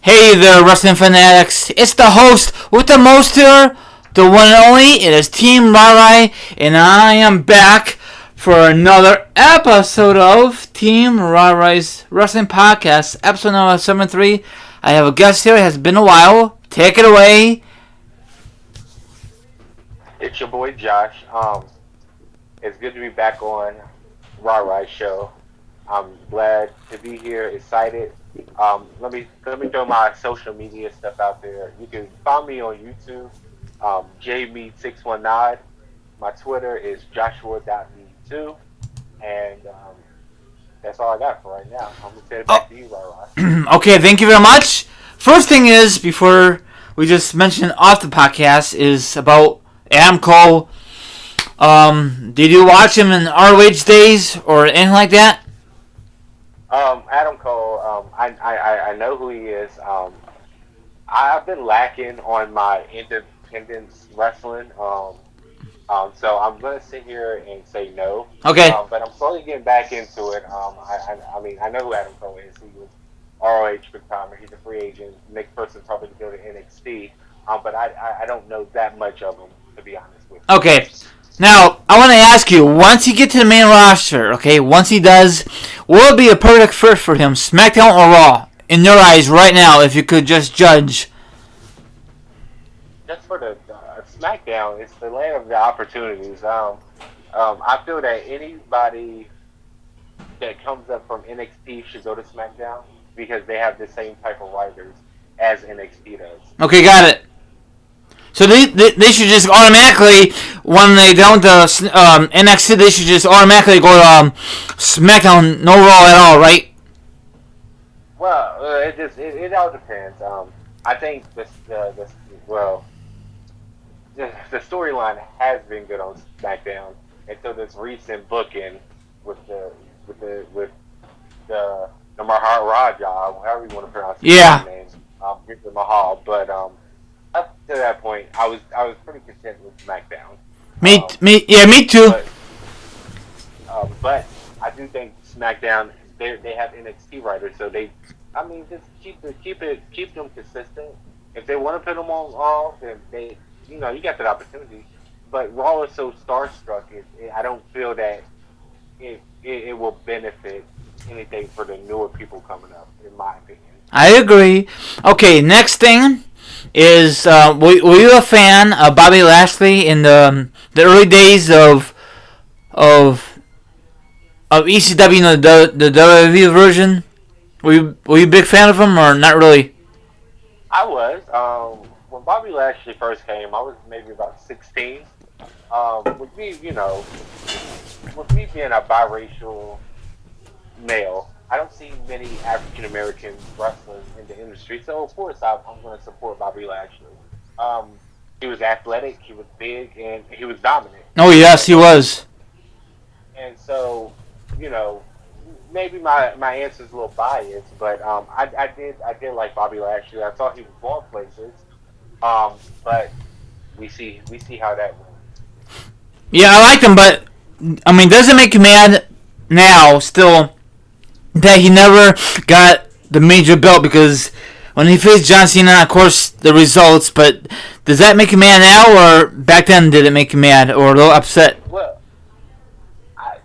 Hey there, wrestling fanatics. It's the host with the most here, the one and only. It is Team Ryry, and I am back for another episode of Team Ryry's Wrestling Podcast, episode number 73. I have a guest here. It has been a while. Take it away. It's your boy Josh. It's good to be back on Ryry's show. I'm glad to be here. Excited. Let me throw my social media stuff out there. You can find me on YouTube, jmeet619. My Twitter is joshua.me2, and that's all I got for right now. I'm gonna send it back to you, Ryry. Okay, thank you very much. First thing is, before we just mentioned off the podcast, is about Adam Cole. Did you watch him in ROH days or anything like that? Adam Cole, I know who he is. I've been lacking on my independence wrestling. So I'm gonna sit here and say no. Okay. But I'm slowly getting back into it. I mean, I know who Adam Cole is. He was ROH big timer. He's a free agent. Next person probably to go to NXT. But I don't know that much of him, to be honest with you. Okay. Now, I want to ask you, once he gets to the main roster, okay, once he does, will it be a perfect fit for him, SmackDown or Raw, in your eyes right now, if you could just judge? Just for the SmackDown, it's the land of the opportunities. I feel that anybody that comes up from NXT should go to SmackDown because they have the same type of writers as NXT does. Okay, got it. So they should just automatically, when they don't NXT, they should just automatically go to SmackDown, no Raw at all, right? Well, it all depends. I think the storyline has been good on SmackDown until this recent booking with the Maharaja, however you want to pronounce his name, Victor Mahal, but up to that point, I was pretty content with SmackDown. Me too. But I do think SmackDown they have NXT writers, so just keep them consistent. If they want to put them on Raw, then you got that opportunity. But Raw is so starstruck, I don't feel that it will benefit anything for the newer people coming up, in my opinion. I agree. Okay, next thing is, were you a fan of Bobby Lashley in the early days of ECW, the WWE version? Were you a big fan of him or not really? I was. When Bobby Lashley first came, I was maybe about 16. With me being a biracial male, I don't see many African American wrestlers in the industry, so of course I'm going to support Bobby Lashley. He was athletic, he was big, and he was dominant. Oh yes, he was. And so, maybe my answer is a little biased, but I did like Bobby Lashley. I thought he was going places, but we see how that went. Yeah, I liked him, but I mean, does it make you mad now still that he never got the major belt? Because when he faced John Cena, of course, the results, but does that make you mad now, or back then did it make you mad or a little upset? Well, I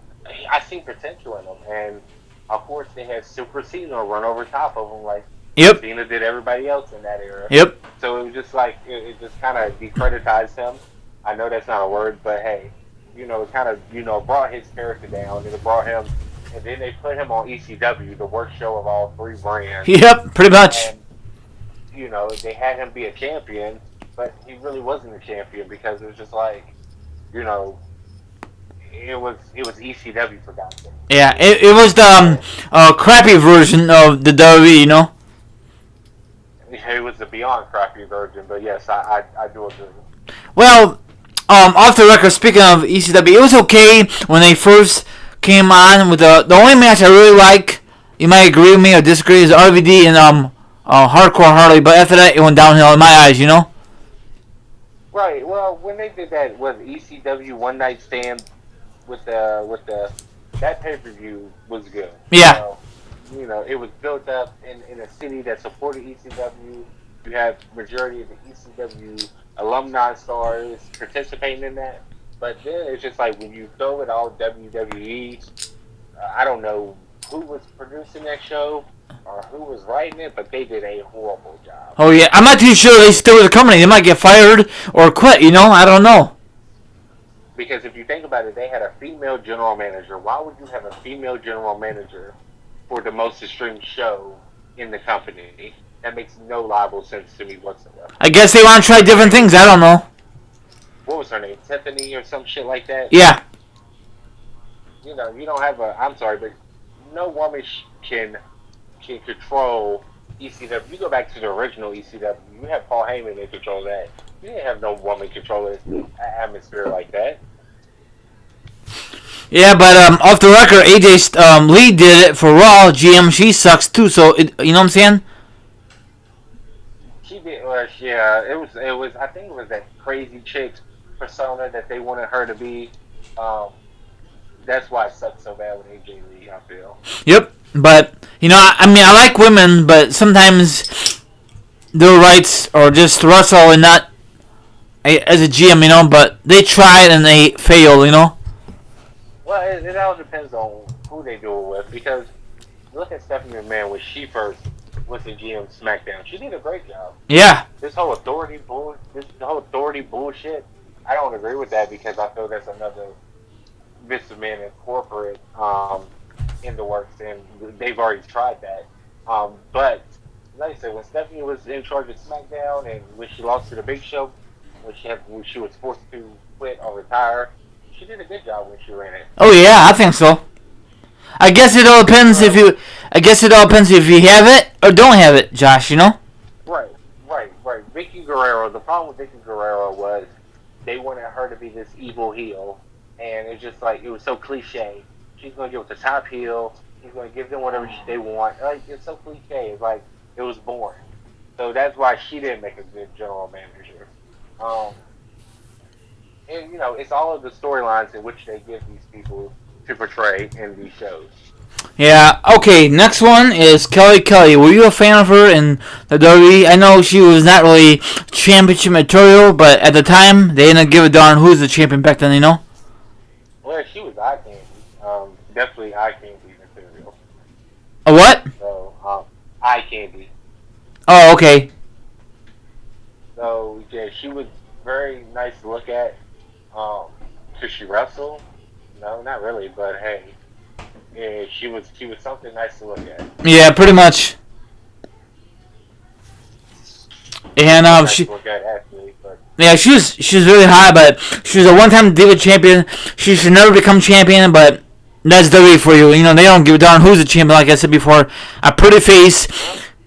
see potential in him, and of course they had Super Cena run over top of him like Cena did everybody else in that era. Yep. So it was just like, it just kind of decreditized him. I know that's not a word, but hey, it kind of, brought his character down, and it brought him, and then they put him on ECW, the worst show of all three brands. Yep, pretty much. And, they had him be a champion, but he really wasn't a champion because it was just like, it was ECW for God's sake. Yeah, it was the crappy version of the WWE, It was the beyond crappy version, but yes, I do agree. Well, off the record, speaking of ECW, it was okay when they first came on with the only match I really like, you might agree with me or disagree, is RVD and Hardcore Harley, but after that it went downhill in my eyes, Right, well, when they did that with ECW One Night Stand with the that pay-per-view was good. Yeah. it was built up in a city that supported ECW. You have majority of the ECW alumni stars participating in that. But then it's just like when you throw it all WWE, I don't know who was producing that show or who was writing it, but they did a horrible job. Oh yeah, I'm not too sure they still with the company. They might get fired or quit. I don't know. Because if you think about it, they had a female general manager. Why would you have a female general manager for the most extreme show in the company? That makes no logical sense to me whatsoever. I guess they want to try different things. I don't know. What was her name? Tiffany or some shit like that? Yeah. You don't have a. I'm sorry, but no woman can control ECW. You go back to the original ECW. You have Paul Heyman in control that. You didn't have no woman control an atmosphere like that. Yeah, but off the record, AJ Lee did it for Raw. GM, she sucks too. So you know what I'm saying? She did. Yeah, it was. It was. I think it was that crazy chick persona that they wanted her to be. That's why it sucks so bad with AJ Lee. I feel. Yep. But I mean, I like women, but sometimes their rights are just to wrestle and not as a GM. But they tried and they failed. Well, it all depends on who they do it with. Because look at Stephanie McMahon when she first was the GM SmackDown. She did a great job. Yeah. This whole authority bullshit. I don't agree with that because I feel that's another Vince McMahon and corporate in the works, and they've already tried that. But like I said, when Stephanie was in charge of SmackDown and when she lost to the Big Show, when she was forced to quit or retire, she did a good job when she ran it. Oh yeah, I think so. I guess it all depends if you. I guess it all depends if you have it or don't have it, Josh. Right. Vicky Guerrero. The problem with Vicky Guerrero was they wanted her to be this evil heel, and it's just like it was so cliche. She's gonna give it the top heel. She's gonna give them whatever they want. Like it's so cliche. It's like it was boring. So that's why she didn't make a good general manager. And it's all of the storylines in which they give these people to portray in these shows. Yeah. Okay. Next one is Kelly. Were you a fan of her in the WWE? I know she was not really championship material, but at the time they didn't give a darn who's the champion back then. Well, she was eye candy. Definitely eye candy material. A what? So, eye candy. Oh, okay. So yeah, she was very nice to look at. Could she wrestle? No, not really. But hey, yeah, she was something nice to look at. Yeah, pretty much. And Nice to look at actually, but yeah, she was really high, but she was a one-time Diva champion. She should never become champion, but that's WWE for you. They don't give a darn who's the champion. Like I said before, a pretty face.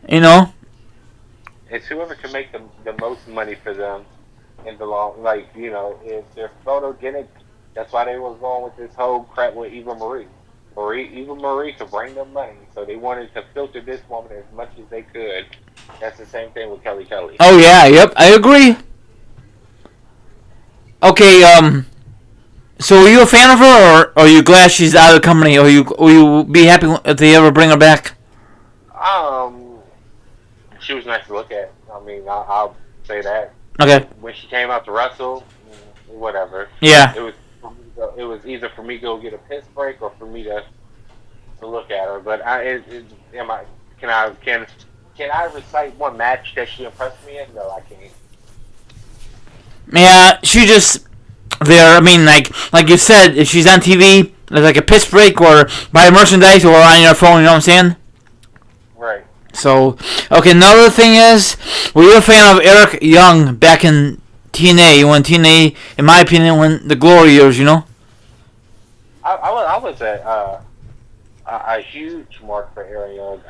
It's whoever can make the most money for them in the long. Like if they're photogenic, that's why they was going with this whole crap with Eva Marie. Eva Marie could bring them money, so they wanted to filter this woman as much as they could. That's the same thing with Kelly. Oh yeah, yep, I agree. Okay, so are you a fan of her, or are you glad she's out of the company, or you be happy if they ever bring her back? She was nice to look at. I mean, I'll say that. Okay. When she came out to wrestle, whatever. Yeah. It was either for me to go get a piss break or for me to look at her. But can I recite one match that she impressed me in? No, I can't. Yeah, she just there. I mean, like you said, if she's on TV, like a piss break or buy merchandise or on your phone, you know what I'm saying? Right. So, okay, another thing is, were you a fan of Eric Young back in TNA? When TNA, in my opinion, when the glory years, I was a huge mark for Eric Young.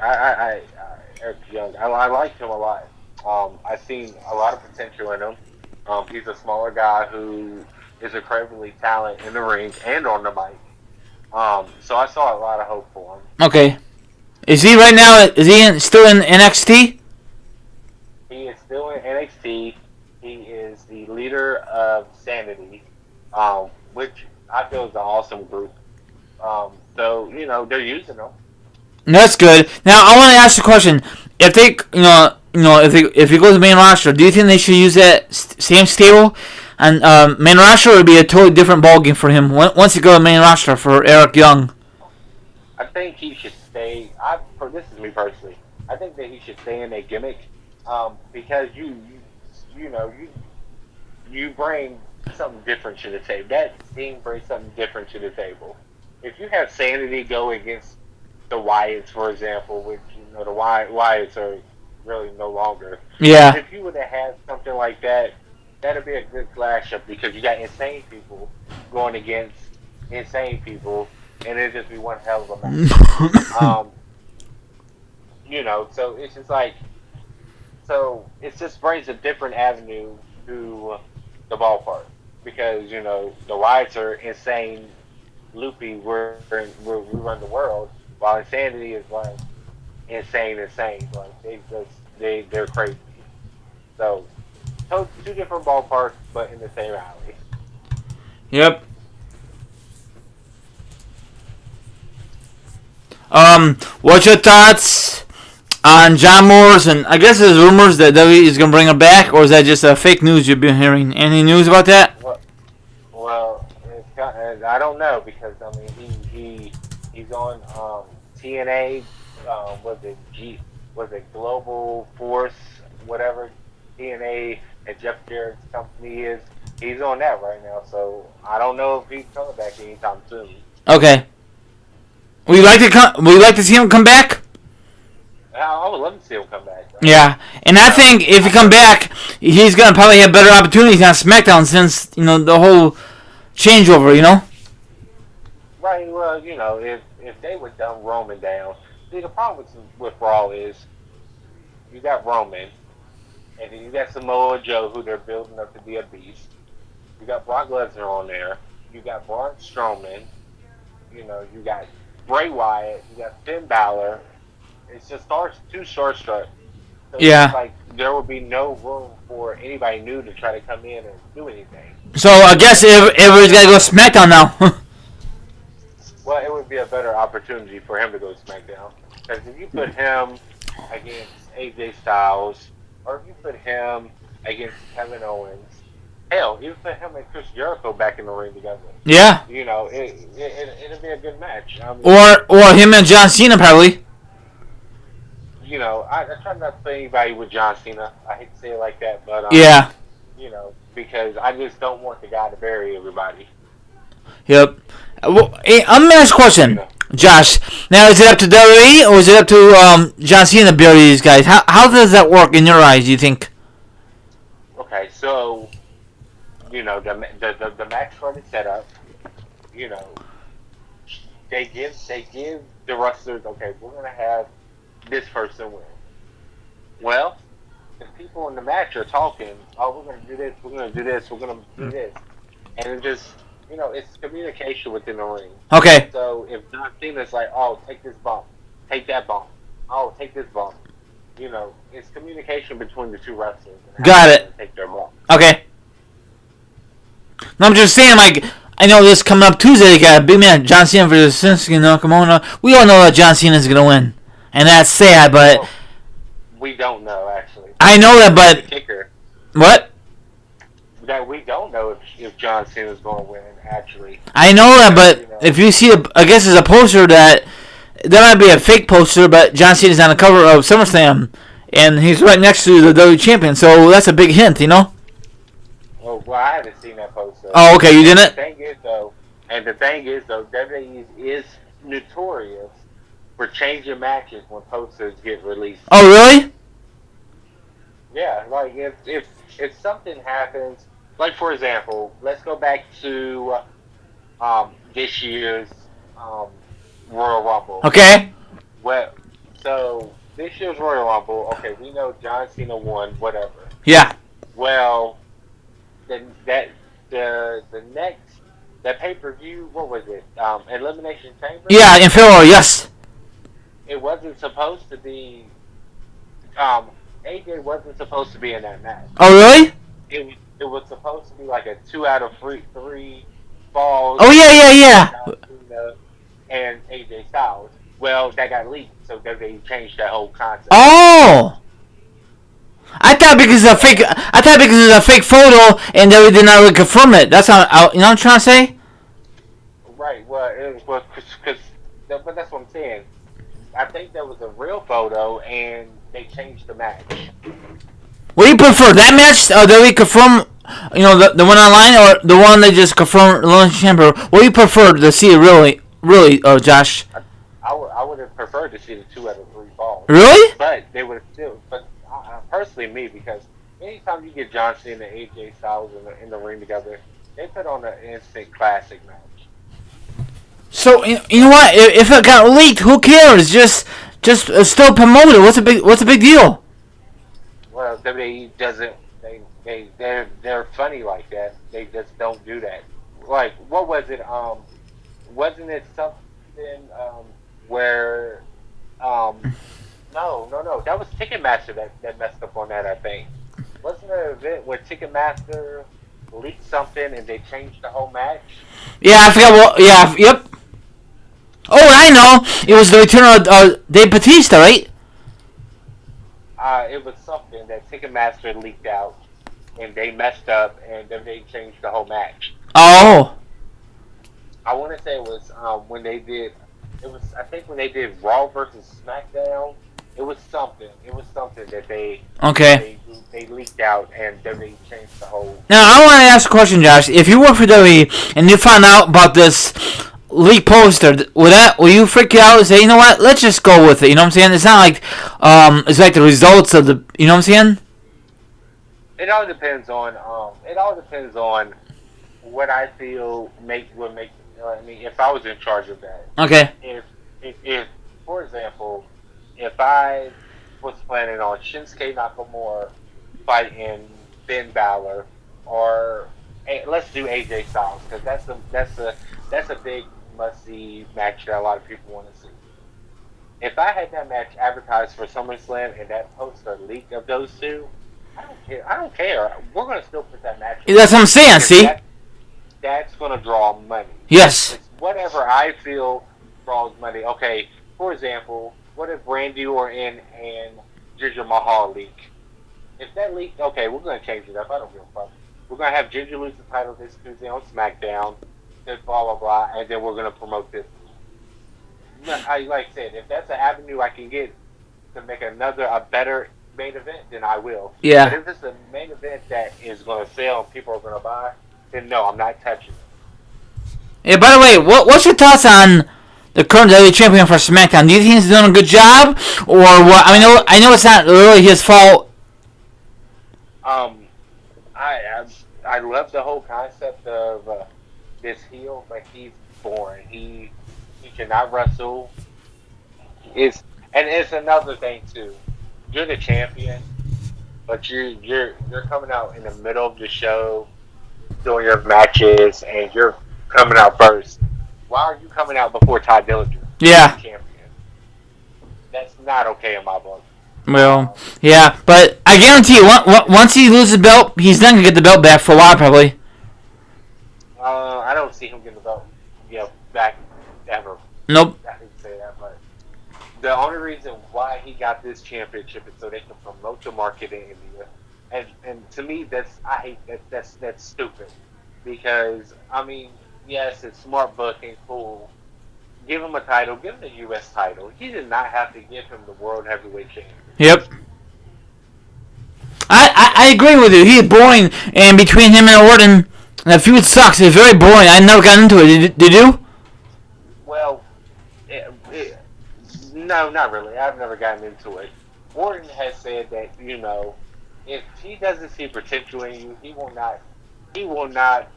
Eric Young. I liked him a lot. I seen a lot of potential in him. He's a smaller guy who is incredibly talented in the ring and on the mic. So I saw a lot of hope for him. Okay. Is he right now? Is he still in NXT? He is still in NXT. He is the leader of Sanity, which I feel is an awesome group. So they're using him. That's good. Now I want to ask you a question. If they, if you go to the main roster, do you think they should use that same stable? And main roster would be a totally different ballgame for him once you go to the main roster for Eric Young. I think he should stay. This is me personally. I think that he should stay in a gimmick, because you bring something different to the table. That team brings something different to the table. If you have Sanity go against the Wyatts, for example, which the Wyatts are really no longer. Yeah. If you would have had something like that, that'd be a good clash up because you got insane people going against insane people, and it'd just be one hell of a match. So it's just like, it just brings a different avenue to the ballpark because the Wyatts are insane, loopy. We run the world, while Insanity is like insane. Like they're crazy. So two different ballparks, but in the same alley. Yep. What's your thoughts on John Morris? And I guess there's rumors that WWE is gonna bring him back, or is that just fake news you've been hearing? Any news about that? Well, I don't know because I mean he's on TNA. Was it Global Force, whatever TNA and Jeff Jarrett's company is? He's on that right now, so I don't know if he's coming back anytime soon. Okay. Would you like to see him come back? I would love to see him come back. Yeah, and I think if he come back, he's gonna probably have better opportunities on SmackDown since the whole changeover. Right. Well, if they would dumb Roman down, see the problem with Raw is you got Roman, and then you got Samoa Joe, who they're building up to be a beast. You got Brock Lesnar on there. You got Braun Strowman. You got Bray Wyatt. You got Finn Balor. It's just too starstruck. So yeah. It's like there would be no room for anybody new to try to come in and do anything. So I guess everybody's got to go SmackDown now. Well, it would be a better opportunity for him to go to SmackDown. Because if you put him against AJ Styles, or if you put him against Kevin Owens, hell, you put him and Chris Jericho back in the ring together. Yeah. It'd be a good match. I mean, or him and John Cena probably. I try not to put anybody with John Cena. I hate to say it like that, but yeah. Because I just don't want the guy to bury everybody. Yep. Well, hey, I'm gonna ask a question, Josh. Now, is it up to WWE or is it up to John Cena to bury these guys? How does that work in your eyes? Do you think? Okay, so the match card is set up. They give the wrestlers, okay, we're gonna have this person win. Well, the people in the match are talking, oh, we're going to do this, we're going to do this, we're going to do this. And it just, it's communication within the ring. Okay. So if John Cena's like, oh, take this bump, take that bump, oh, take this bump. It's communication between the two wrestlers. Got it. Take their bump. Okay. No, I'm just saying, like, I know this coming up Tuesday, they got a big man, John Cena versus Shinsuke Nakamura. We all know that John Cena's going to win. And that's sad, but... Well, we don't know, actually. I know that, but... Kicker. What? That we don't know if John Cena's going to win, actually. I know that, but if you see, I guess there's a poster that might be a fake poster, but John Cena's on the cover of SummerSlam, and he's right next to the WWE champion, so that's a big hint, Well, I haven't seen that poster. Oh, okay, you didn't? The thing is, though, WWE is notorious for changing matches when posters get released. Oh, really? Yeah, like if something happens, like for example, let's go back to this year's Royal Rumble. Okay. Well, so this year's Royal Rumble, okay, we know John Cena won, whatever. Yeah. Well, then the next pay-per-view, what was it? Elimination Chamber. Yeah, in February, yes. It wasn't supposed to be. AJ wasn't supposed to be in that match. Oh, really? It was supposed to be like a 2 out of 3 falls. Oh, yeah. And AJ Styles. Well, that got leaked, so they changed that whole concept. Oh, I thought because it's a fake. I thought because it's a fake photo and they did not really confirm it. That's how. You know what I'm trying to say? Right. Well, it was because, but that's what I'm saying. I think that was a real photo, and they changed the match. What do you prefer, that match? That we confirm, the one online, or the one they just confirm launch chamber? What do you prefer to see? Really, Josh? I would have preferred to see the 2 out of 3 falls. Really? But they would have still. But personally, me, because anytime you get John Cena and AJ Styles in the ring together, they put on an instant classic match. So you know what? If it got leaked, who cares? Just still promote it. What's a big deal? Well, WWE doesn't. They're funny like that. They just don't do that. Like, what was it? Wasn't it something where no, that was Ticketmaster that messed up on that, I think. Wasn't there an event where Ticketmaster leaked something and they changed the whole match? Yeah, I forgot what. Yeah, yep. Oh, I know. It was the return of Dave Bautista, right? It was something that Ticketmaster leaked out, and they messed up, and then they changed the whole match. Oh. I want to say it was when they did. It was, I think, when they did Raw versus SmackDown. It was something. It was something that they leaked out, and then they changed the whole. Now I want to ask a question, Josh. If you work for WWE and you found out about this leak poster, will you freak out and say, you know what, let's just go with it? You know what I'm saying? It's not like it's like the results of the. You know what I'm saying? It all depends on what I feel would make. I mean, if I was in charge of that. Okay. If for example, if I was planning on Shinsuke Nakamura fighting Finn Balor, or let's do AJ Styles, because that's a big must-see match that a lot of people want to see. If I had that match advertised for SummerSlam and that poster leak of those two, I don't care. We're gonna still put that match. That's what I'm saying. See. That's gonna draw money. Yes. It's whatever I feel draws money. Okay, for example, what if Randy Orton and Jinder Mahal leak? If that leaked, okay, we're going to change it up. I don't give a fuck. We're going to have Jinder lose the title this Tuesday on SmackDown, then blah, blah, blah, and then we're going to promote this. Like I said, if that's an avenue I can get to make a better main event, then I will. Yeah. But if it's a main event that is going to sell and people are going to buy, then no, I'm not touching it. Yeah, by the way, what's your thoughts on the current WWE champion for SmackDown? Do you think he's doing a good job, or what? I know it's not really his fault. I love the whole concept of this heel, but he's boring. He cannot wrestle. It's another thing too. You're the champion, but you're coming out in the middle of the show, doing your matches, and you're coming out first. Why are you coming out before Ty Dillinger? Yeah. Champion. That's not okay in my book. Well, yeah, but I guarantee you, once he loses the belt, he's not gonna get the belt back for a while, probably. I don't see him getting the belt, back ever. Nope. I hate to say that, but the only reason why he got this championship is so they can promote the market in India, and to me, I hate that. That's stupid, because I mean, yes, it's smart booking, cool. Give him a title. Give him the U.S. title. He did not have to give him the World Heavyweight Championship. Yep. I agree with you. He's boring, and between him and Orton, the feud sucks. It's very boring. I never got into it. Did you? Well, no, not really. I've never gotten into it. Orton has said that if he doesn't see potential in you, he will not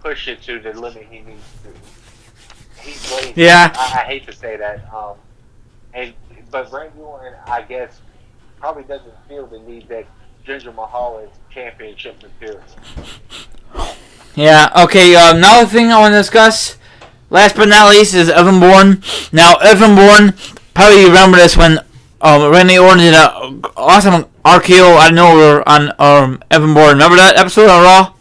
push it to the limit he needs to. He's lazy. Yeah. I hate to say that. But Randy Orton, I guess, probably doesn't feel the need that Jinder Mahal is championship material. Yeah. Okay. Another thing I want to discuss, last but not least, is Evan Bourne. Now, Evan Bourne, probably you remember this when Randy Orton did an awesome RKO out of nowhere on Evan Bourne. Remember that episode on Raw?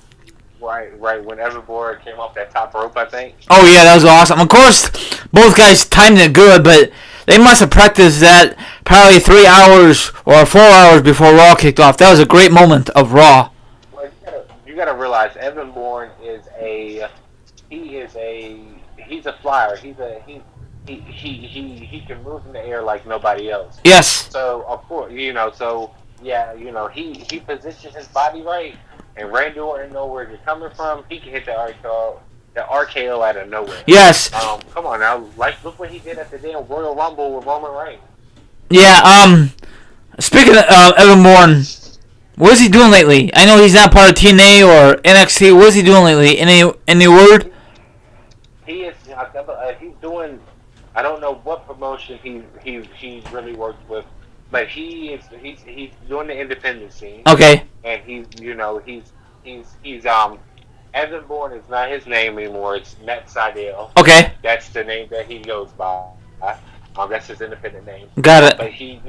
right when Evan Bourne came off that top rope, I think. Oh yeah, that was awesome. Of course, both guys timed it good, but they must have practiced that probably 3 hours or 4 hours before Raw kicked off. That was a great moment of Raw. Well, you gotta realize Evan Bourne is he's a flyer. He can move in the air like nobody else. Yes. So of course, he positions his body right, and Randy Orton know where you're coming from. He can hit the RKO out of nowhere. Yes. Come on now, look what he did at the damn Royal Rumble with Roman Reigns. Yeah. Speaking of Evan Bourne, what is he doing lately? I know he's not part of TNA or NXT. What is he doing lately? Any word? He is. He's doing. I don't know what promotion he really works with, but he's doing the independent scene. Okay. And he's Evan Bourne is not his name anymore. It's Matt Seidel. Okay. That's the name that he goes by. That's his independent name. Got it. But he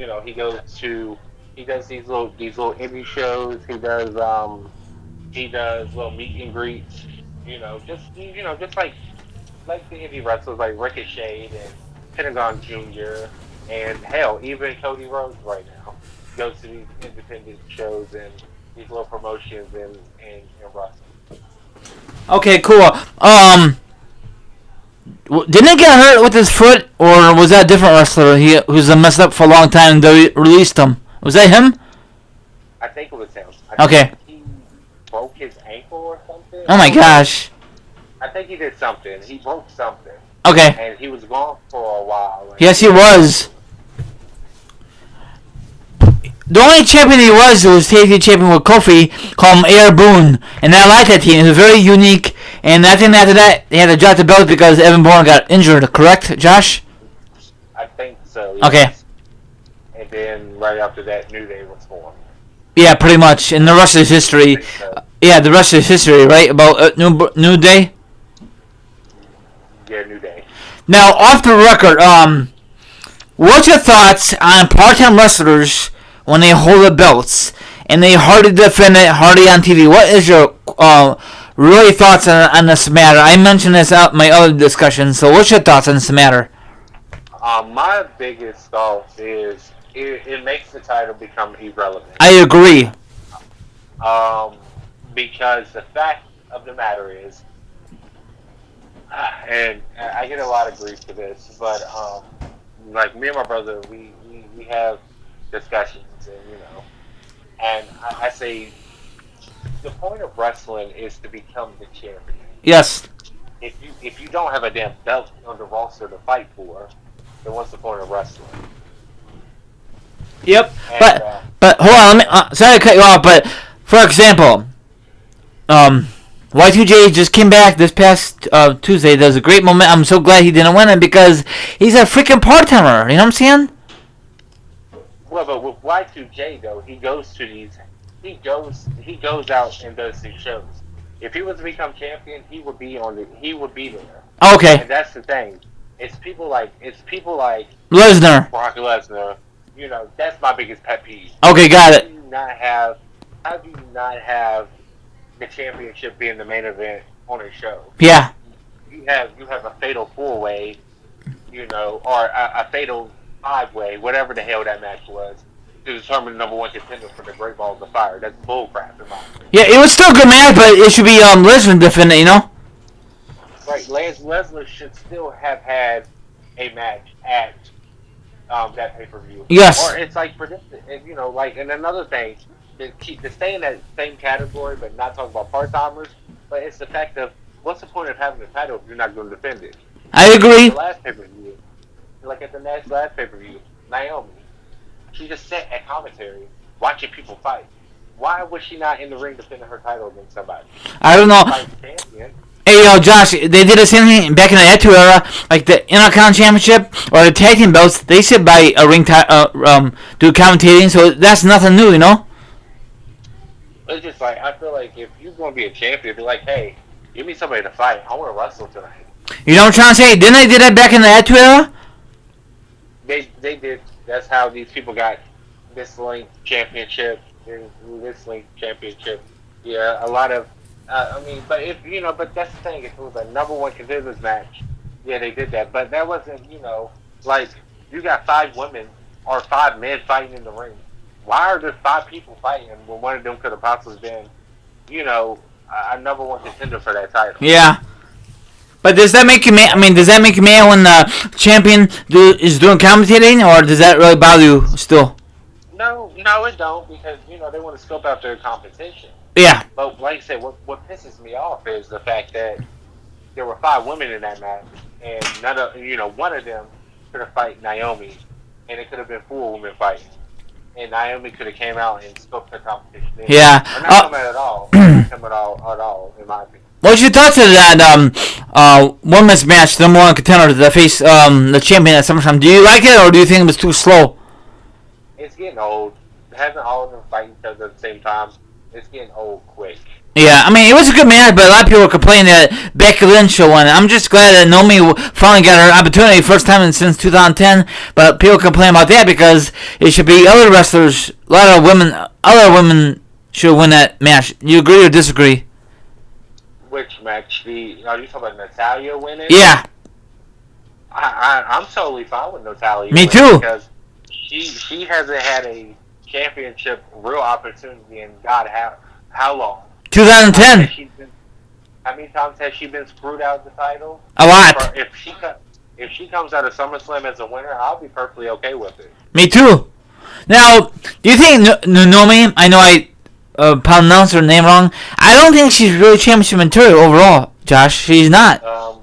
does these little indie shows. He does little meet and greets. Just like the indie wrestlers like Ricochet and Pentagon Jr. and hell, even Cody Rhodes right now goes to these independent shows and these little promotions and wrestling. Okay, cool. Didn't he get hurt with his foot, or was that a different wrestler? He was messed up for a long time and they released him. Was that him? I think it was him. Okay. He broke his ankle or something. Oh my gosh. I think he did something. He broke something. Okay. And he was gone for a while. Yes, he was. The only champion he was tag team champion with Kofi, called him Air Boone, and I like that team. It was very unique. And I think after that, they had to drop the belt because Evan Bourne got injured. Correct, Josh? I think so. Yes. Okay. And then right after that, New Day was formed. Yeah, pretty much. And the rest is history. So. Yeah, the rest is history, right? About New Day. Yeah, New Day. Now, off the record, what's your thoughts on part-time wrestlers when they hold the belts and they hardly defend it, hardly on TV? What is your really thoughts on this matter? I mentioned this out in my other discussion, so what's your thoughts on this matter? My biggest thought is it makes the title become irrelevant. I agree. Because the fact of the matter is, and I get a lot of grief for this, but like me and my brother, we have discussions, and I say the point of wrestling is to become the champion. Yes. If you don't have a damn belt on the roster to fight for, then what's the point of wrestling? Yep. And, but hold on, let me. Sorry to cut you off, but for example, Y2J just came back this past Tuesday. There's a great moment. I'm so glad he didn't win it because he's a freaking part-timer. You know what I'm saying? Well, but with Y2J though, he goes out and does these shows. If he was to become champion, he would be there. Okay. And that's the thing. It's people like Lesnar. Brock Lesnar. That's my biggest pet peeve. Okay, got it. How do you not have the championship being the main event on a show? Yeah. You have a fatal 4-way, or a fatal 5-way, whatever the hell that match was, to determine the number one contender for the Great Balls of Fire. That's bullcrap in my opinion. Yeah, it was still a good match, but it should be Lesnar defending, Right, Lesnar should still have had a match at that pay-per-view. Yes. Or it's like predicted, and another thing, to stay in that same category, but not talk about part-timers, but it's the fact of, what's the point of having the title if you're not going to defend it? I agree. The last pay-per-view, like at the last pay-per-view, Naomi, she just sat at commentary watching people fight. Why was she not in the ring defending her title against somebody? I don't know. Hey, Josh, they did the same thing back in the Attitude Era, like the Intercontinental Championship or the Tag Team belts. They sit by a ring, do commentating, so that's nothing new, It's just like, I feel like if you're going to be a champion, be like, hey, give me somebody to fight. I want to wrestle tonight. You know what I'm trying to say? Didn't they do that back in the Attitude Era? They did. That's how these people got this Link Championship. This Link Championship. Yeah, a lot of I mean, but if but that's the thing. If it was a number one contenders match, yeah, they did that. But that wasn't, like you got five women or five men fighting in the ring. Why are there five people fighting when one of them could have possibly been, a number one contender for that title? Yeah. But does that make you mad? I mean, does that make you mad when the champion is doing commentating, or does that really bother you still? No, it don't because they want to scope out their competition. Yeah. But like I said, what pisses me off is the fact that there were five women in that match, and one of them could have fight Naomi, and it could have been four women fighting, and Naomi could have came out and scoped the competition. Yeah. Or not come out at all. Not come at all, in my opinion. What's your thoughts of that women's match, the number one contender to face the champion at SummerSlam? Do you like it, or do you think it was too slow? It's getting old. Having all of them fight each other at the same time, it's getting old quick. Yeah, I mean, it was a good match, but a lot of people were complaining that Becky Lynch should win. I'm just glad that Naomi finally got her opportunity, first time since 2010. But people complain about that because it should be other wrestlers, a lot of women, other women should win that match. You agree or disagree? Which match? Are you talking about Natalya winning? Yeah. I'm totally fine with Natalya. Me too. Because she hasn't had a championship real opportunity in God how long? 2010. How many times has she been screwed out of the title? A lot. If she comes out of SummerSlam as a winner, I'll be perfectly okay with it. Me too. Now, do you think Naomi? I know I pronounced her name wrong. I don't think she's really championship material overall, Josh. She's not. A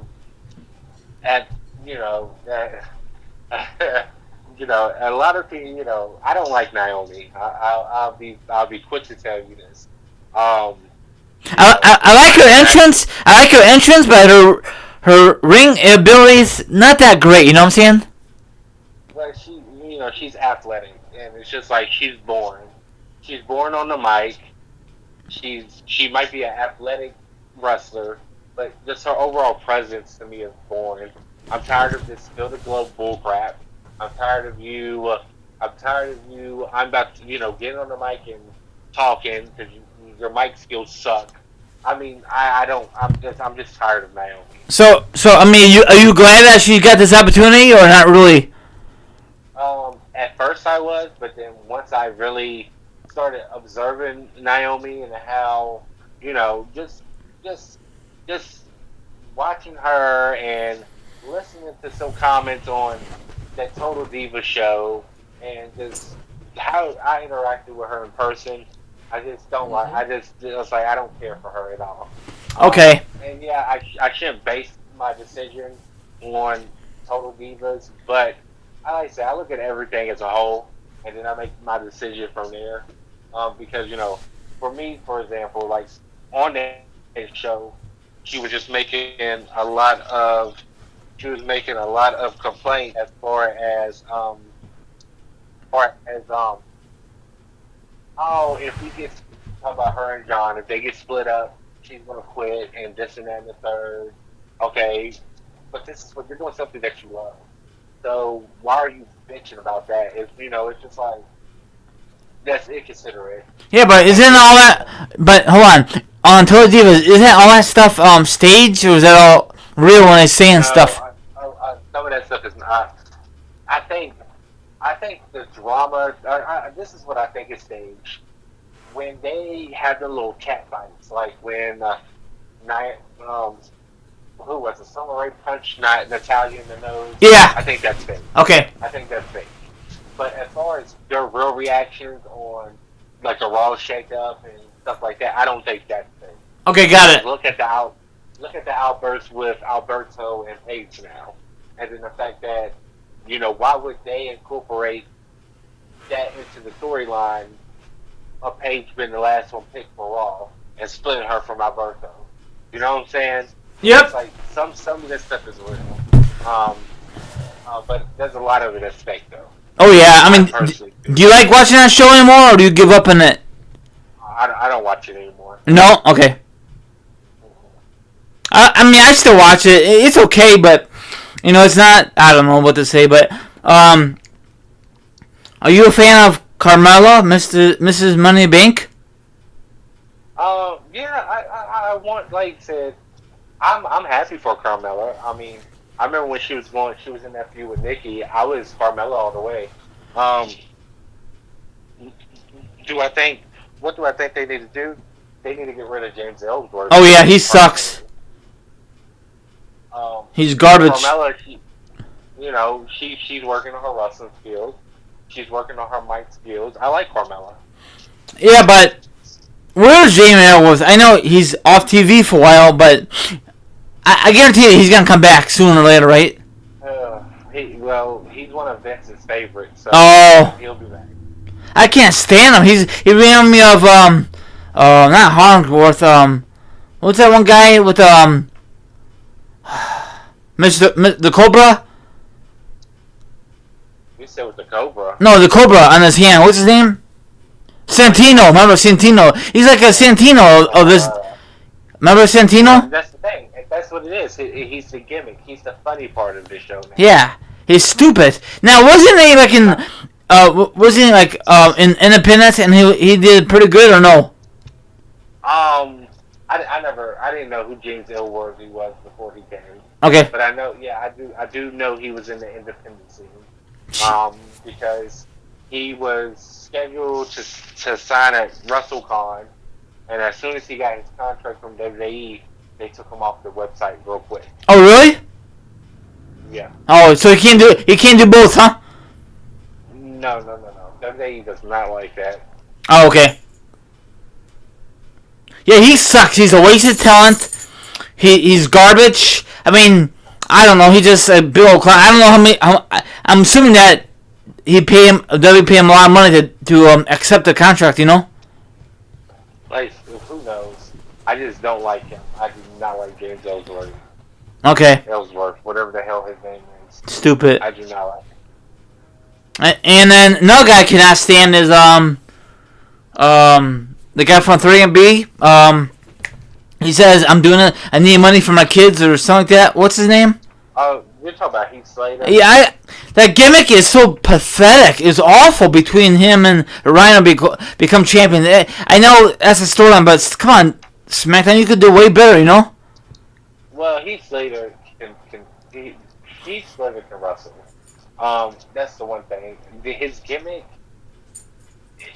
lot of people, I don't like Naomi. I'll be quick to tell you this. I like her entrance. I like her entrance, but her ring ability's not that great. You know what I'm saying? Well, she's athletic, and it's just like she's born. She's born on the mic. She might be an athletic wrestler, but just her overall presence to me is boring. I'm tired of this spill the glove bull crap. I'm tired of you. I'm about to, get on the mic and talking because your mic skills suck. I mean, I'm just tired of Naomi. So I mean, are you glad that she got this opportunity or not really? At first I was, but then once I really started observing Naomi and how, just watching her and listening to some comments on that Total Diva show and just how I interacted with her in person, I just don't like. It's like I don't care for her at all. Okay. And yeah, I shouldn't base my decision on Total Divas, but like I say, I look at everything as a whole, and then I make my decision from there. Because for me, for example, like on that show, she was just making a lot of complaints as far as if we get talk about her and John, if they get split up, she's gonna quit and this and that and the third. Okay, but this is what you're doing something that you love. So why are you bitching about that? It's just like that's inconsiderate. Yeah, but isn't all that? But hold on Total Divas, isn't all that stuff staged or is that all real when they saying stuff? Some of that stuff is not. I think the drama. This is what I think is staged. When they have the little cat fights, like when who was it? Summer Rae punched Natalya in the nose. Yeah. I think that's fake. Okay. I think that's fake. But as far as their real reactions on like the Raw shake-up and stuff like that, I don't think that's fake. Okay, got it. Look at the outbursts with Alberto and Paige now, and then the fact that why would they incorporate that into the storyline of Paige being the last one picked for Raw and splitting her from Alberto? You know what I'm saying? Yep. It's like some of this stuff is real, but there's a lot of it that's fake though. Oh yeah, I mean, do you like watching that show anymore, or do you give up on it? I don't watch it anymore. No, okay. I mean, I still watch it. It's okay, but it's not. I don't know what to say, but are you a fan of Carmella, Mrs. Money Bank? Yeah, I want, like I said, I'm happy for Carmella. I mean, I remember when she was in that feud with Nikki. I was Carmella all the way. Um, do I think? What do I think they need to do? They need to get rid of James Ellsworth. Oh yeah, he sucks. He's garbage. Carmella, she's working on her wrestling skills. She's working on her mic skills. I like Carmella. Yeah, but where's James Ellsworth? I know he's off TV for a while, but I guarantee you he's gonna come back sooner or later, right? He's one of Vince's favorites, so he'll be back. I can't stand him. He reminded me of not Harmsworth. What's that one guy with the Cobra? You said with the Cobra? No, the Cobra on his hand. What's his name? Santino. Remember Santino? He's like a Santino of this. Remember Santino? That's the thing. That's what it is. He's the gimmick. He's the funny part of this show now. Yeah, he's stupid. Now, wasn't he like in Independence and he did pretty good or no? I didn't know who James Ellsworth was before he came. Okay. But I know, I do know he was in the independent scene. Because he was scheduled to sign at WrestleCon, and as soon as he got his contract from WWE, they took him off the website real quick. Oh really? Yeah. Oh, so he can't do both, huh? No. WWE does not like that. Oh, okay. Yeah, he sucks. He's a waste of talent. He's garbage. I mean, I don't know. He just a big old clown. I don't know how many. I'm assuming that WWE pay him a lot of money to accept the contract. You know. Like, who knows? I just don't like him. I do not like James Ellsworth. Okay. Ellsworth, whatever the hell his name is. Stupid. I do not like him. And then another guy I cannot stand is the guy from 3MB. He says I'm doing it. I need money for my kids or something like that. What's his name? Oh, you're talking about Heath Slater. Yeah, that gimmick is so pathetic. It's awful between him and Rhino become champion. I know that's a storyline, but come on, SmackDown, you could do way better, you know. Well, Heath Slater Heath Slater can wrestle. That's the one thing. His gimmick,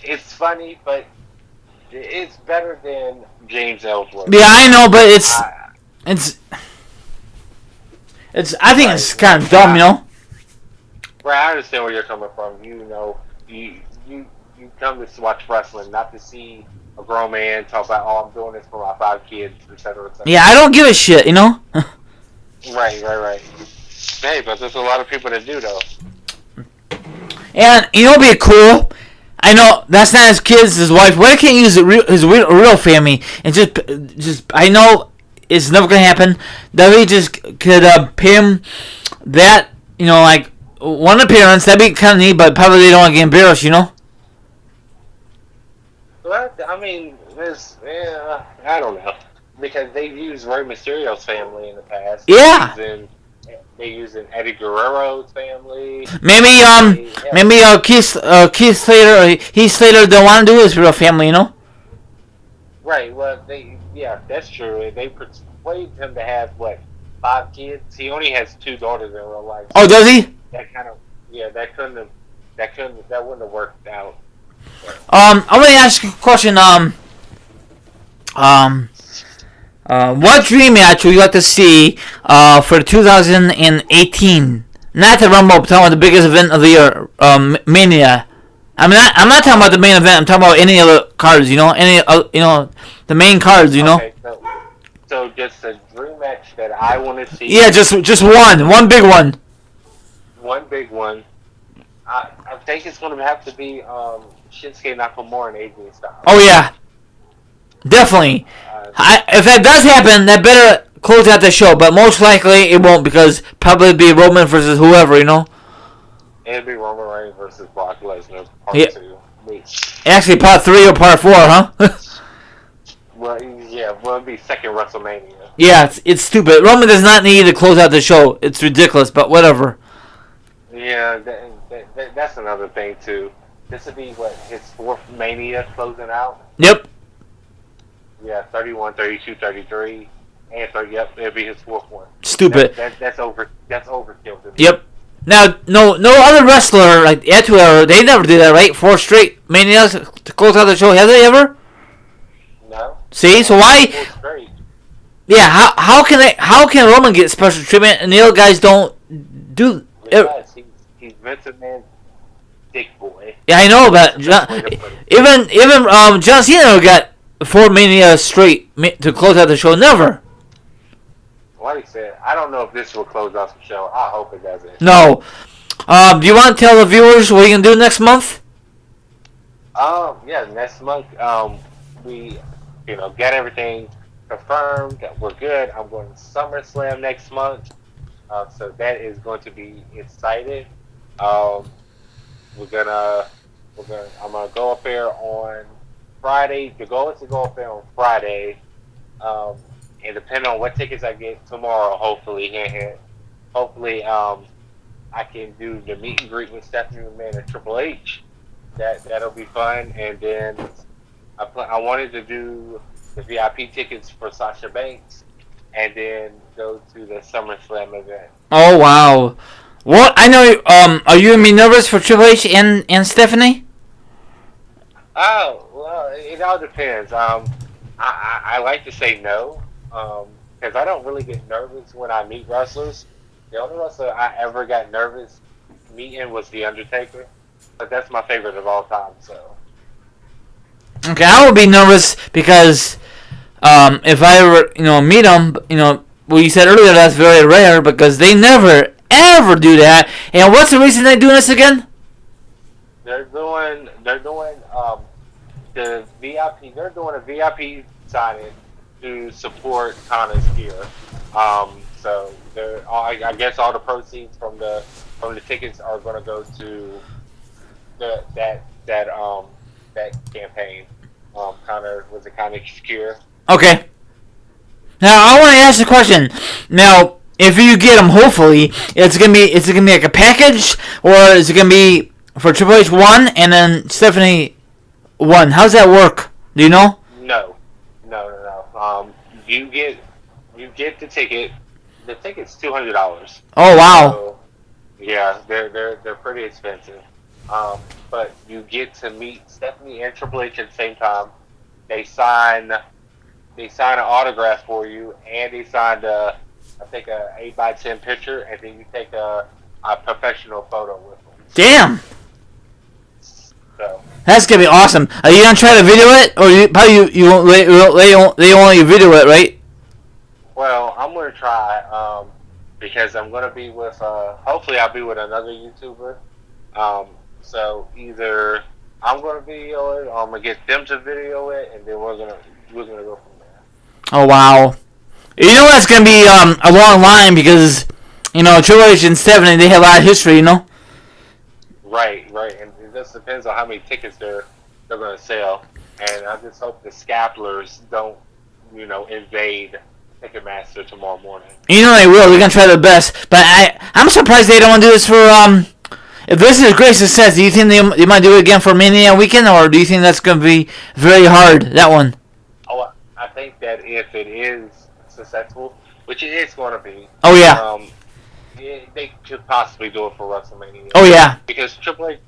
it's funny, but it's better than James Ellsworth. Yeah, I know, but it's. I think it's kind of dumb, you know. Right, I understand where you're coming from. You know, you come to watch wrestling, not to see a grown man talk about, oh, I'm doing this for my 5 kids, etc. Yeah, I don't give a shit, you know. Right. Hey, but there's a lot of people that do, though. And you know, what'd be cool. I know that's not his kids, his wife. Why can't he use his real family and just? I know it's never gonna happen. WWE just could pay him that, you know, like one appearance. That'd be kind of neat, but probably they don't want to get embarrassed, you know. Well, I mean, I don't know, because they've used Rey Mysterio's family in the past. Yeah. They using Eddie Guerrero's family. Maybe Keith Slater don't want to do his real family, you know. Right. Well, that's true. They persuaded him to have 5 kids. He only has 2 daughters in real life. Oh, does he? That wouldn't have worked out. I want to ask you a question. What dream match would you like to see for 2018? Not the Rumble, but talking about the biggest event of the year, Mania. I'm not talking about the main event. I'm talking about any other cards. You know, the main cards. You know. Okay, so just a dream match that I want to see. Yeah, just one big one. One big one. I think it's going to have to be Shinsuke Nakamura and AJ Styles. Oh yeah. Definitely. If that does happen, that better close out the show. But most likely it won't, because probably be Roman versus whoever, you know. It'll be Roman Reigns versus Brock Lesnar, part 2. Actually, part 3 or part 4, huh? It'll be second WrestleMania. Yeah, it's stupid. Roman does not need to close out the show. It's ridiculous, but whatever. Yeah, that's another thing too. This would be his 4th Mania closing out. Yep. Yeah, 31, 32, 33, and 30. Yep, it'll be his fourth one. Stupid. That's over. That's overkill to me. Yep. Now, no other wrestler like Attila, they never do that, right? 4 straight Manias to close out the show. Have they ever? No. See, so why? Four straight. Yeah, how can Roman get special treatment and the other guys don't do? Because he's Vince McMahon's dick boy. Yeah, I know, but even John Cena got 4 Mania straight to close out the show. Never. Like I said, I don't know if this will close off the show. I hope it doesn't. No. Do you want to tell the viewers what you can do next month? Yeah, next month, we, get everything confirmed that we're good. I'm going to SummerSlam next month, so that is going to be exciting. I'm gonna go up there on Friday. The goal is to go up there on Friday, and depending on what tickets I get tomorrow, hopefully, I can do the meet and greet with Stephanie McMahon and Triple H. That'll be fun. And then I wanted to do the VIP tickets for Sasha Banks, and then go to the SummerSlam event. Oh wow! What I know. Are you gonna be nervous for Triple H and Stephanie? Oh well, it all depends. I like to say no, because I don't really get nervous when I meet wrestlers. The only wrestler I ever got nervous meeting was The Undertaker, but that's my favorite of all time. So. Okay, I would be nervous because if I ever meet them, what you said earlier, that's very rare because they never ever do that. And what's the reason they're doing this again? They're doing the VIP. They're doing a VIP signing to support Connor's gear. So I guess all the proceeds from the tickets are going to go to that campaign. Connor was a Connor's cure. Okay. Now I want to ask a question. Now, if you get them, hopefully, is it gonna be like a package, or is it gonna be for Triple H one and then Stephanie one? How's that work? Do you know? No. You get the ticket. The ticket's $200. Oh wow. So, yeah, they're pretty expensive. But you get to meet Stephanie and Triple H at the same time. They sign an autograph for you, and they signed a 8x10 picture, and then you take a professional photo with them. Damn. So That's gonna be awesome. Are you gonna try to video it, or you won't? They only video it, right? well, I'm gonna try because I'm gonna be with hopefully I'll be with another YouTuber. So either I'm gonna video it, or I'm gonna get them to video it, and then we're gonna go from there. Oh wow. You know that's gonna be a long line because Triple H and Stephanie, they have a lot of history. Right, and it just depends on how many tickets they're gonna sell, and I just hope the scalpers don't invade Ticketmaster tomorrow morning. They will. They're gonna try their best, but I'm surprised they don't want to do this for If this is a great success, do you think they might do it again for Mania weekend, or do you think that's gonna be very hard? That one. Oh, I think that if it is successful, which it is going to be. Oh yeah. They could possibly do it for WrestleMania. Oh yeah. Because Triple H,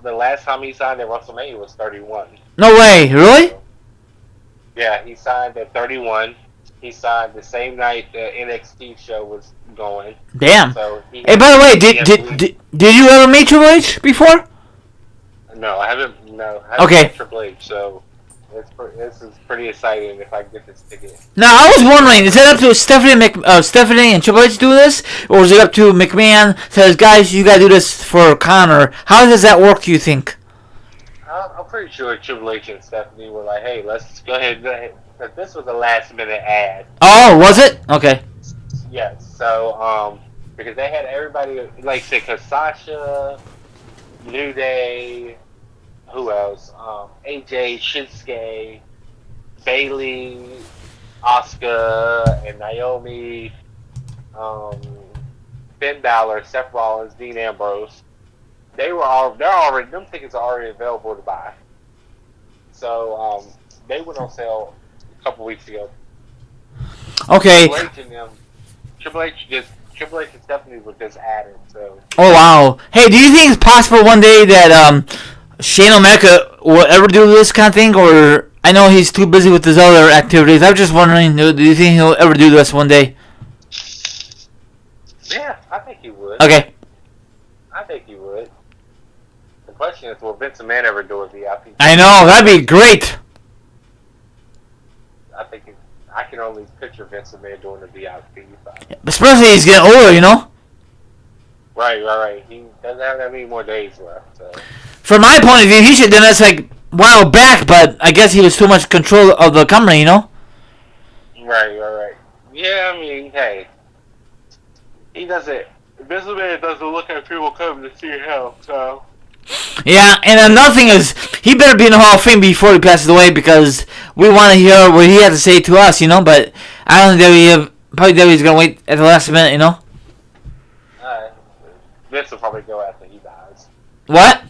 the last time he signed at WrestleMania was 31. No way, really? So, yeah, he signed at 31. He signed the same night the NXT show was going. Damn. So hey, by the way, did you ever meet Triple H before? No, I haven't. No, I haven't okay. met Triple H, so this is pretty exciting if I get this ticket. Now, I was wondering, is it up to Stephanie and Triple H to do this, or is it up to McMahon says, guys, you gotta do this for Connor? How does that work? Do you think? I'm pretty sure Triple H and Stephanie were like, hey, let's go ahead. Because this was a last-minute ad. Oh, was it? Okay. Yes. So, because they had everybody, like, say, because Sasha, New Day, who else? AJ, Shinsuke, Bayley, Asuka, and Naomi, Finn Balor, Seth Rollins, Dean Ambrose. Them tickets are already available to buy. So, they went on sale a couple weeks ago. Okay. Triple H and Stephanie were just at it. So. Oh wow. Hey, do you think it's possible one day that Shane O'Mac will ever do this kind of thing, or I know he's too busy with his other activities. I was just wondering, do you think he'll ever do this one day? Yeah, I think he would. Okay. I think he would. The question is, will Vince McMahon ever do a VIP? I know, that'd be great. I can only picture Vince McMahon doing a VIP. Especially he's getting older, you know? Right. He doesn't have that many more days left. So. From my point of view, he should have done this like a while back, but I guess he was too much control of the company, you know? Right. Yeah, I mean, hey. He doesn't. Vince McMahon doesn't look at people coming to see him, so. Yeah, and another thing is, he better be in the Hall of Fame before he passes away because we want to hear what he had to say to us, you know? But I don't think probably WWE's going to wait at the last minute, you know? Vince will probably go after he dies. What?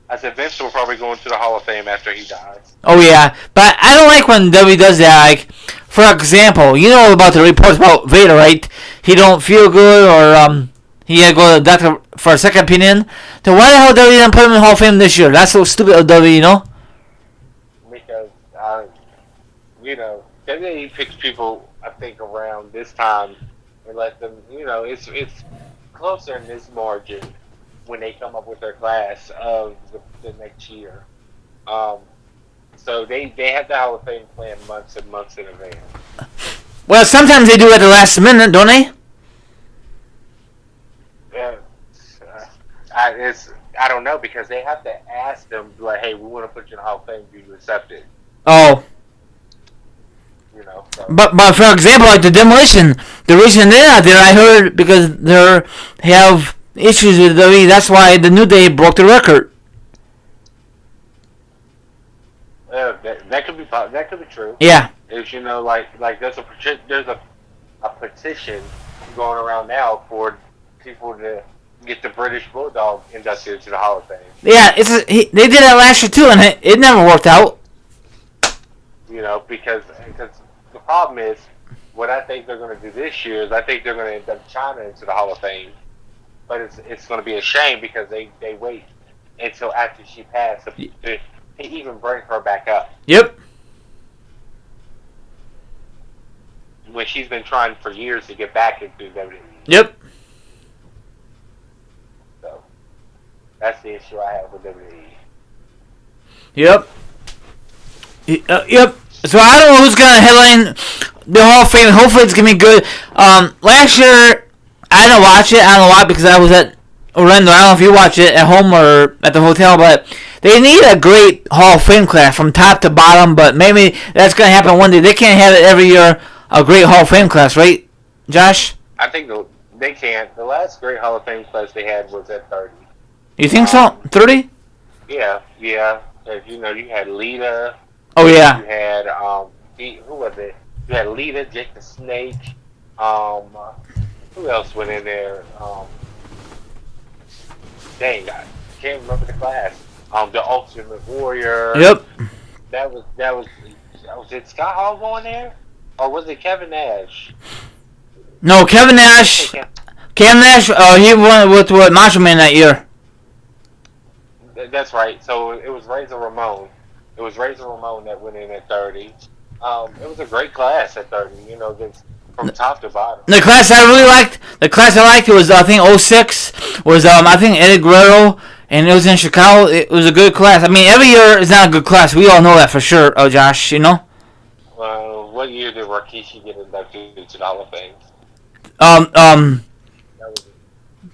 I said Vince will probably go into the Hall of Fame after he dies. Oh, yeah. But I don't like when WWE does that. Like, for example, you know about the reports about Vader, right? He don't feel good or he had to go to the doctor for a second opinion. Then why the hell WWE didn't put him in the Hall of Fame this year? That's so stupid of WWE, you know? Because, WWE picks people, I think, around this time and let them, it's closer in this margin when they come up with their class of the next year. So they have the Hall of Fame plan months and months in advance. Well, sometimes they do it at the last minute, don't they? Yeah, I don't know because they have to ask them like, hey, we want to put you in the Hall of Fame. Do you accept it? Oh. So. But for example, like the Demolition, the reason they're not there, I heard because they have issues with WWE. That's why the New Day broke the record. That could be true. Yeah. If like there's a petition going around now for people to get the British Bulldog inducted into the Hall of Fame. Yeah, they did that last year too, and it never worked out. Because the problem is, what I think they're going to do this year is I think they're going to induct China into the Hall of Fame. But it's going to be a shame because they wait until after she passed to even bring her back up. Yep. When she's been trying for years to get back into WWE. Yep. So that's the issue I have with WWE. Yep. Yep. So I don't know who's gonna headline the Hall of Fame. Hopefully it's gonna be good. Last year I didn't watch it. I don't know why because I was at Orlando. I don't know if you watch it at home or at the hotel, but they need a great Hall of Fame class from top to bottom. But maybe that's gonna happen one day. They can't have it every year. A great Hall of Fame class, right, Josh? I think they can't. The last great Hall of Fame class they had was at 30. You think so? 30? Yeah. As you had Lita. Oh yeah. You had who was it? You had Lita, Jake the Snake. Who else went in there? Dang, I can't remember the class. The Ultimate Warrior. Yep. That was it. Scott Hall going there, or was it Kevin Nash? No, Kevin Nash. Kevin Nash. He won with Macho Man that year. That's right. So it was Razor Ramon. It was Razor Ramon that went in at 30. It was a great class at 30. From top to bottom. The class I really liked. The class I liked was I think 06 was I think Eddie Guerrero, and it was in Chicago. It was a good class. I mean, every year is not a good class. We all know that for sure. Oh, Josh, you know. What year did Rikishi get inducted into the Hall of Fame?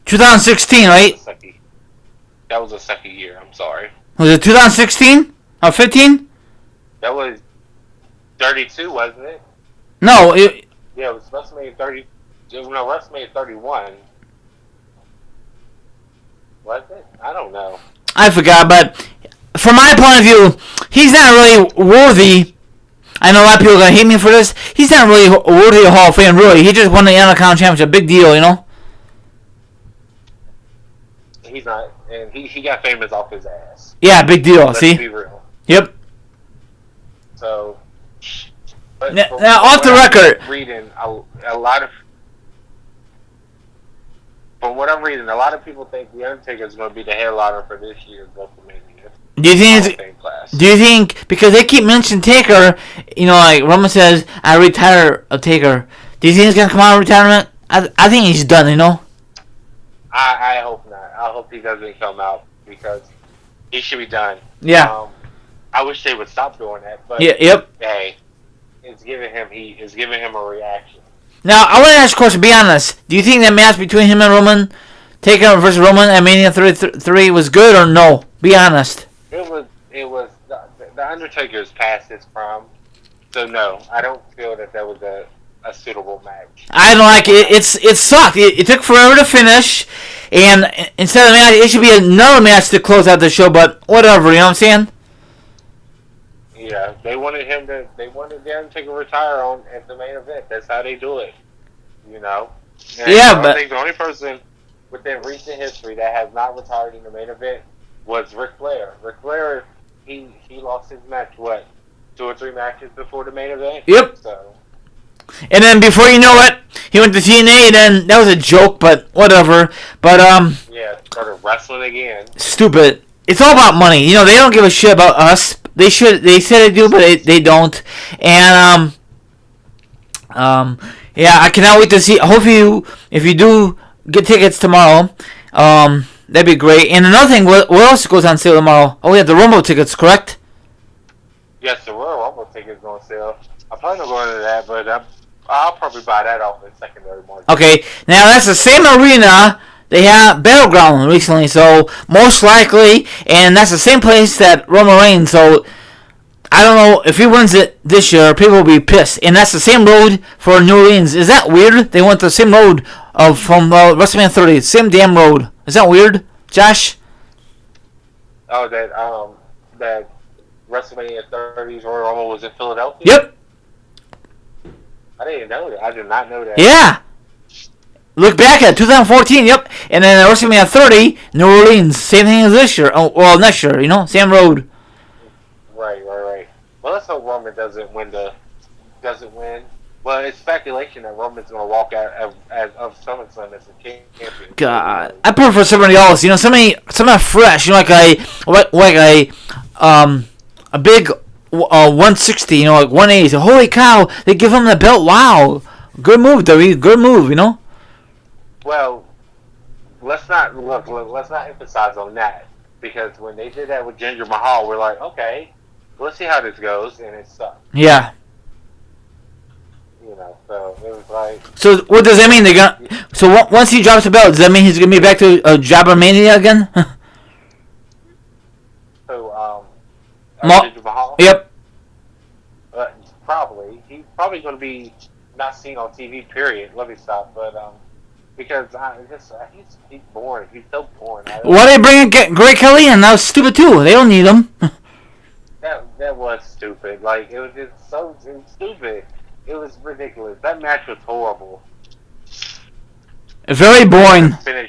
2016, right? That was the second year. I'm sorry. Was it 2016 or 15? That was 32, wasn't it? No. Yeah, it was WrestleMania 30. No, WrestleMania 31. Was it? I don't know. I forgot, but from my point of view, he's not really worthy. I know a lot of people are going to hate me for this. He's not really worthy of Hall of Fame, really. He just won the Intercontinental Championship. Big deal, you know? He's not. And he got famous off his ass. Yeah, big deal. Let's see? be real. Yep. So, But Now off the record, reading a lot of. From what I'm reading, a lot of people think The Undertaker is going to be the headliner for this year's WrestleMania. do you think because they keep mentioning Taker, like Roman says, I retire a Taker. Do you think he's going to come out of retirement? I think he's done. I hope not. I hope he doesn't come out because he should be done. Yeah. I wish they would stop doing that, but yeah, yep. Hey, it's giving him a reaction. Now I want to ask a question. Be honest. Do you think that match between him and Roman, Taker versus Roman at Mania 33 was good or no? Be honest. It was the Undertaker's past his prime, so no, I don't feel that was a suitable match. I don't like it. It sucked. It took forever to finish, and instead of a match, it should be another match to close out the show. But whatever, you know what I'm saying? Yeah, they wanted the Undertaker to retire at the main event. That's how they do it, And I think the only person within recent history that has not retired in the main event was Ric Flair. Ric Flair, he lost his match 2 or 3 matches before the main event. Yep. So. And then before you know it, he went to TNA, and then that was a joke, but whatever. But yeah, started wrestling again. Stupid. It's all about money. They don't give a shit about us. They should. They say they do, but they don't. And yeah, I cannot wait to see. Hopefully, if you do get tickets tomorrow, that'd be great. And another thing, what else goes on sale tomorrow? Oh, yeah, the Rumble tickets, correct? Yes, the Royal Rumble tickets on sale. I'm probably not going to that, but I'll probably buy that off the secondary market. Okay, now that's the same arena. They have Battleground recently, so most likely, and that's the same place that Roman Reigns, so I don't know, if he wins it this year, people will be pissed. And that's the same road for New Orleans. Is that weird? They went the same road from WrestleMania 30, same damn road. Is that weird, Josh? Oh, that WrestleMania 30's Royal Rumble was in Philadelphia? Yep. I didn't know that. I did not know that. Yeah. Look back at 2014, yep. And then WrestleMania 30, New Orleans. Same thing as this year. Oh, well, next year, same road. Right. Well, let's hope Roman doesn't win. Well, it's speculation that Roman's going to walk out of SummerSlam as a champion. God, I prefer somebody else. Somebody fresh. Like a big 160. Like 180. So, holy cow! They give him the belt. Wow, good move, WWE. Good move. Well, let's not emphasize on that because when they did that with Jinder Mahal, we're like, okay, let's see how this goes, and it sucked. Yeah. So it was like. So what does that mean? So once he drops the belt, does that mean he's gonna be back to Jobber Mania again? So Jinder Mahal. Yep. Probably he's probably gonna be not seen on TV. Period. Let me stop, but because he's boring. He's so boring. Why they bring Greg Kelly in? That was stupid too. They don't need him. that was stupid. Like it was just so stupid. It was ridiculous. That match was horrible. Very boring. I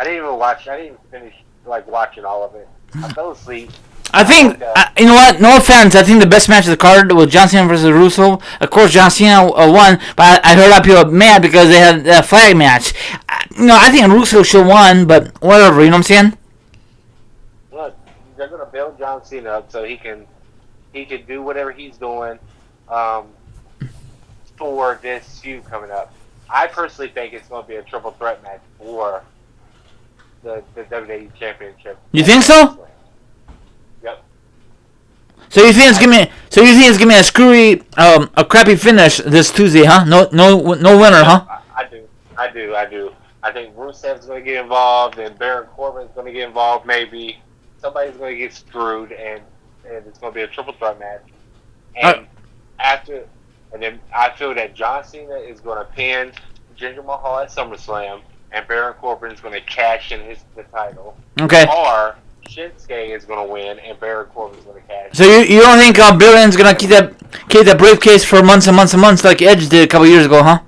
didn't even watch. I didn't finish watching all of it. I fell asleep. I think, you know what, no offense, I think the best match of the card was John Cena versus Russo. Of course, John Cena won, but I heard a lot of people mad because they had that flag match. I think Russo should have won, but whatever, you know what I'm saying? Look, they're going to build John Cena up so he can do whatever he's doing for this feud coming up. I personally think it's going to be a triple threat match for the WWE Championship. You think so? Yep. So you think it's gonna be a screwy, a crappy finish this Tuesday, huh? No winner, huh? I do. I think Rusev's going to get involved, and Baron Corbin's going to get involved. Maybe somebody's going to get screwed, and it's going to be a triple threat match. And then I feel that John Cena is going to pin Jinder Mahal at SummerSlam, and Baron Corbin is going to cash in the title. Okay. Or Shinsuke is going to win, and Baron Corbin is going to cash. So you don't think Baron's going to keep that briefcase for months and months and months like Edge did a couple years ago, huh?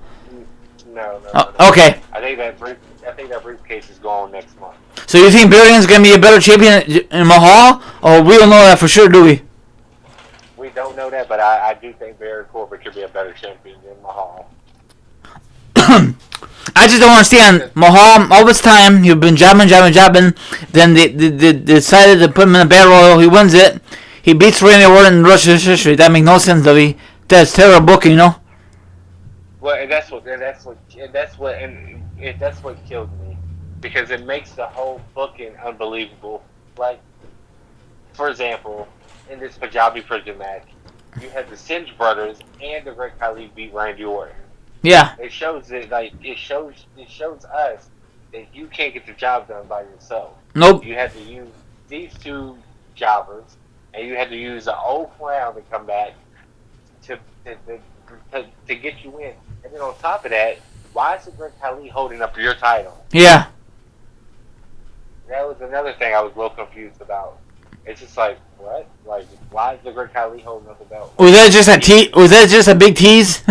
No. Okay. I think that briefcase is gone next month. So you think Baron's going to be a better champion in Mahal? Or we don't know that for sure, do we? We don't know that, but I do think Baron Corbin could be a better champion than Mahal. I just don't understand. Mahal, all this time, you've been jobbing. Then they decided to put him in a battle royal. He wins it. He beats Randy Orton in Russia's history. That makes no sense, Dovey. That's terrible booking, you know. Well, and that's what kills me, because it makes the whole booking unbelievable. Like, for example, in this Punjabi prison match, you had the Singe brothers and the Great Khali beat Randy Orton. Yeah. It shows us that you can't get the job done by yourself. Nope. You had to use these two jobbers, and you had to use an old clown to come back to get you in. And then on top of that, why is the Great Khali holding up your title? Yeah. That was another thing I was a little confused about. It's just like, what? Like, why is the Great Khali holding up the belt? Was that just a big tease?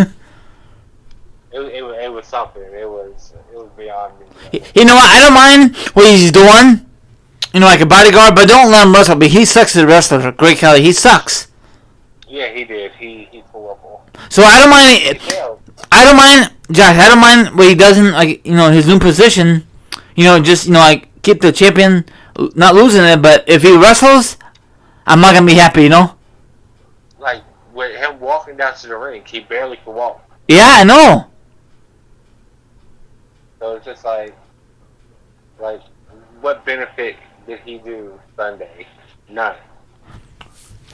It was something. It was beyond me. You know what? I don't mind what he's doing. You know, like a bodyguard, but don't let him wrestle. But he sucks as a wrestler. Great Khali, he sucks. Yeah, he did. He's horrible. So I don't mind. Josh. I don't mind what he doesn't like. You know, his new position. You know, just like keep the champion, not losing it. But if he wrestles, I'm not gonna be happy. You know. Like with him walking down to the ring, he barely could walk. Yeah, I know. So it's just like, what benefit did he do Sunday? None.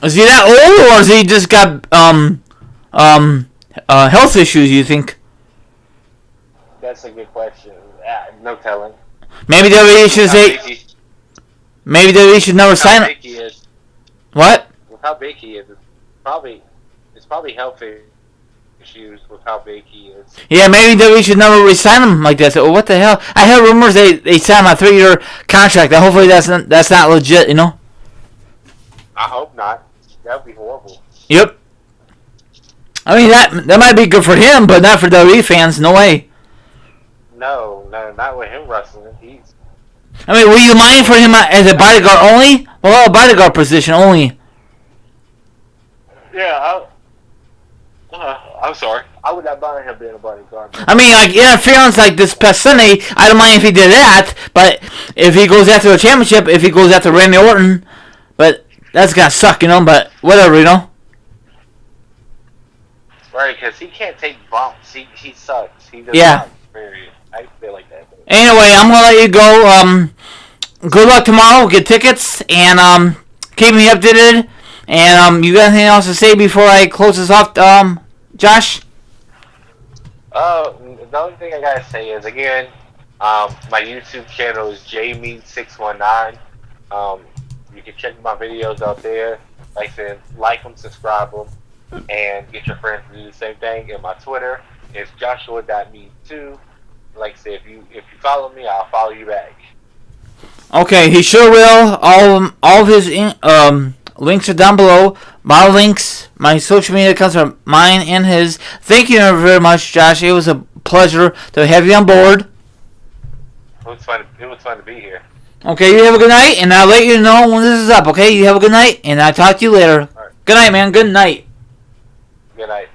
Is he that old, or has he just got health issues? You think? That's a good question. No telling. Maybe WWE should say. Maybe WWE should never sign him. What? With how big he is, it's probably health issues with how big he is. Yeah, maybe WWE should never re-sign him like that. So, what the hell? I heard rumors they signed him a 3-year contract. And hopefully that's not legit. You know. I hope not. That would be horrible. Yep. I mean that might be good for him, but not for WWE fans. No way. No, not with him wrestling. I mean, will you mind for him as a bodyguard only? Well, a bodyguard position only. Yeah, I'm sorry. I would not mind him being a bodyguard. I mean, like interference like this past Sunday, I don't mind if he did that, but if he goes after a championship, if he goes after Randy Orton, but that's gonna suck, you know. But whatever, you know. Right, because he can't take bumps. He sucks. He does not. Period. I feel like that. Anyway, I'm gonna let you go. Good luck tomorrow. Get tickets and keep me updated. And you got anything else to say before I close this off, Josh? The only thing I gotta say is again, my YouTube channel is jmeet619. You can check my videos out there. Like I said, like them, subscribe them, and get your friends to do the same thing. And my Twitter is joshua.me2. Like I said, if you follow me, I'll follow you back. Okay, he sure will. All of his links are down below. My links, my social media accounts are mine and his. Thank you very much, Josh. It was a pleasure to have you on board. It was fun to be here. Okay, you have a good night, and I'll let you know when this is up, okay? You have a good night, and I'll talk to you later. Right. Good night, man. Good night. Good night.